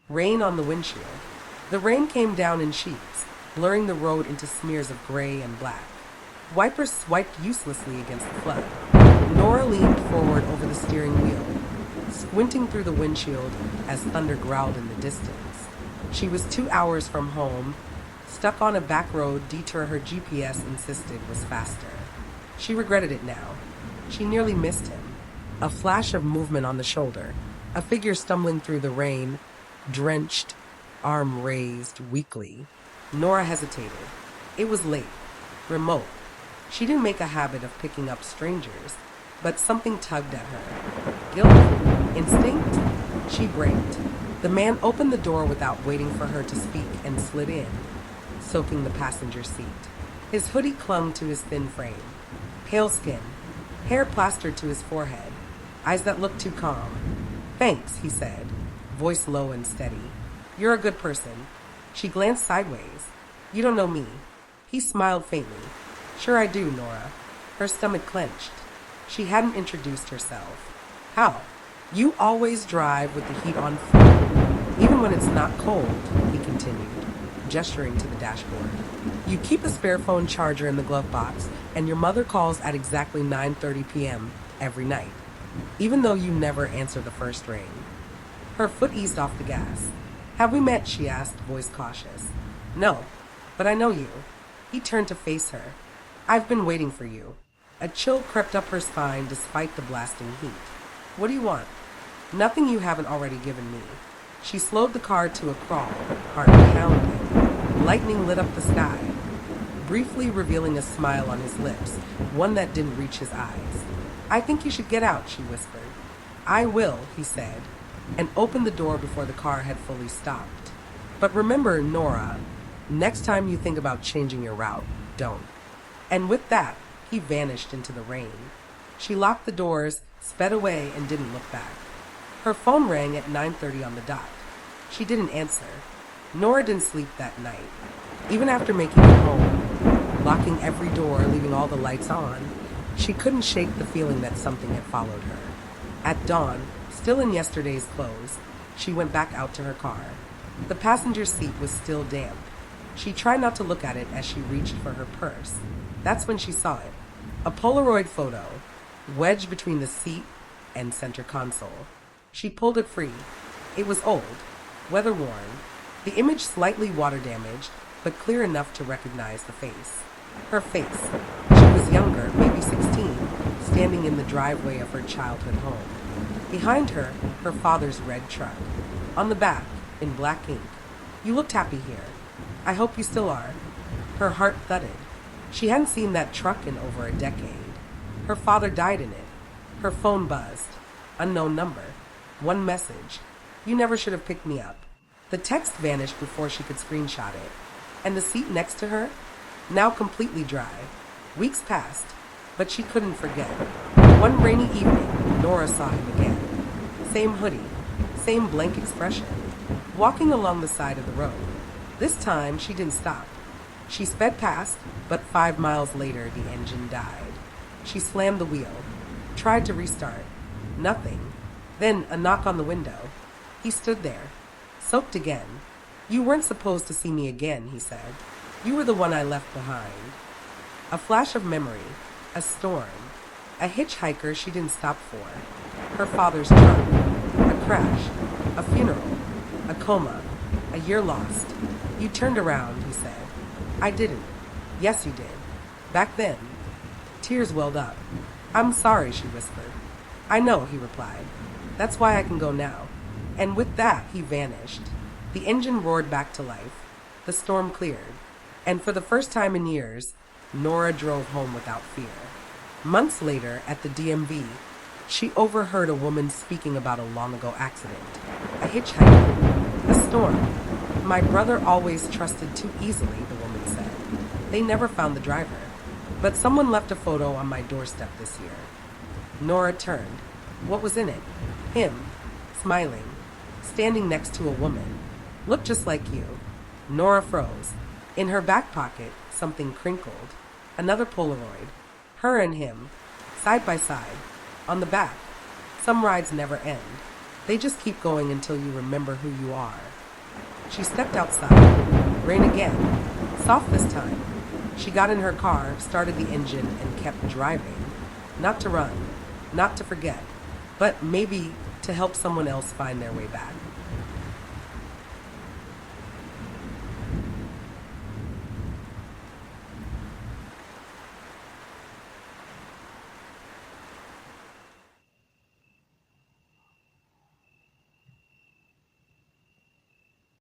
Rain on the windshield. The rain came down in sheets, blurring the road into smears of gray and black. Wipers swiped uselessly against the flood. Nora leaned forward over the steering wheel, squinting through the windshield as thunder growled in the distance. She was 2 hours from home, stuck on a back road detour her GPS insisted was faster. She regretted it now. She nearly missed him. A flash of movement on the shoulder, a figure stumbling through the rain, drenched, arm raised weakly. Nora hesitated. It was late, remote. She didn't make a habit of picking up strangers, but something tugged at her. Guilt? Instinct? She braked. The man opened the door without waiting for her to speak and slid in, soaking the passenger seat. His hoodie clung to his thin frame. Pale skin, hair plastered to his forehead, eyes that looked too calm. "Thanks," he said, voice low and steady. "You're a good person." She glanced sideways. "You don't know me." He smiled faintly. "Sure I do, Nora." Her stomach clenched. She hadn't introduced herself. "How?" "You always drive with the heat on full, even when it's not cold," he continued, gesturing to the dashboard. "You keep a spare phone charger in the glove box, and your mother calls at exactly 9:30 p.m. every night, even though you never answer the first ring." Her foot eased off the gas. "Have we met?" she asked, voice cautious. "No, but I know you." He turned to face her. "I've been waiting for you." A chill crept up her spine despite the blasting heat. "What do you want?" "Nothing you haven't already given me." She slowed the car to a crawl, heart pounding. Lightning lit up the sky, briefly revealing a smile on his lips, one that didn't reach his eyes. "I think you should get out," she whispered. "I will," he said, and opened the door before the car had fully stopped. "But remember, Nora, next time you think about changing your route, don't." And with that, he vanished into the rain. She locked the doors, sped away, and didn't look back. Her phone rang at 9:30 on the dot. She didn't answer. Nora didn't sleep that night. Even after making it home, locking every door, leaving all the lights on, she couldn't shake the feeling that something had followed her. At dawn, still in yesterday's clothes, she went back out to her car. The passenger seat was still damp. She tried not to look at it as she reached for her purse. That's when she saw it. A Polaroid photo, wedged between the seat and center console. She pulled it free. It was old, weather-worn, the image slightly water-damaged, but clear enough to recognize the face. Her face. She was younger, maybe 16, standing in the driveway of her childhood home. Behind her, her father's red truck. On the back, in black ink, "You looked happy here. I hope you still are." Her heart thudded. She hadn't seen that truck in over a decade. Her father died in it. Her phone buzzed. Unknown number. One message. "You never should have picked me up." The text vanished before she could screenshot it. And the seat next to her? Now completely dry. Weeks passed, but she couldn't forget. One rainy evening, Nora saw him again. Same hoodie, same blank expression, walking along the side of the road. This time, she didn't stop. She sped past, but 5 miles later, the engine died. She slammed the wheel, tried to restart. Nothing. Then a knock on the window. He stood there, soaked again. "You weren't supposed to see me again," he said. "You were the one I left behind." A flash of memory, a storm, a hitchhiker she didn't stop for, her father's truck, a crash, a funeral, a coma, a year lost. "You turned around," he said. "I didn't." "Yes, you did. Back then." Tears welled up. "I'm sorry," she whispered. "I know," he replied. "That's why I can go now." And with that, he vanished. The engine roared back to life. The storm cleared. And for the first time in years, Nora drove home without fear. Months later, at the DMV, she overheard a woman speaking about a long-ago accident. A hitchhiker. A storm. "My brother always trusted too easily," the woman said. "They never found the driver. But someone left a photo on my doorstep this year." Nora turned. What was in it? Him, smiling, standing next to a woman. "Looked just like you." Nora froze. In her back pocket, something crinkled. Another Polaroid. Her and him, side by side. On the back. Some rides never end. They just keep going until you remember who you are. She stepped outside. Rain again. Soft this time. She got in her car, started the engine, and kept driving. Not to run, not to forget, but maybe to help someone else find their way back.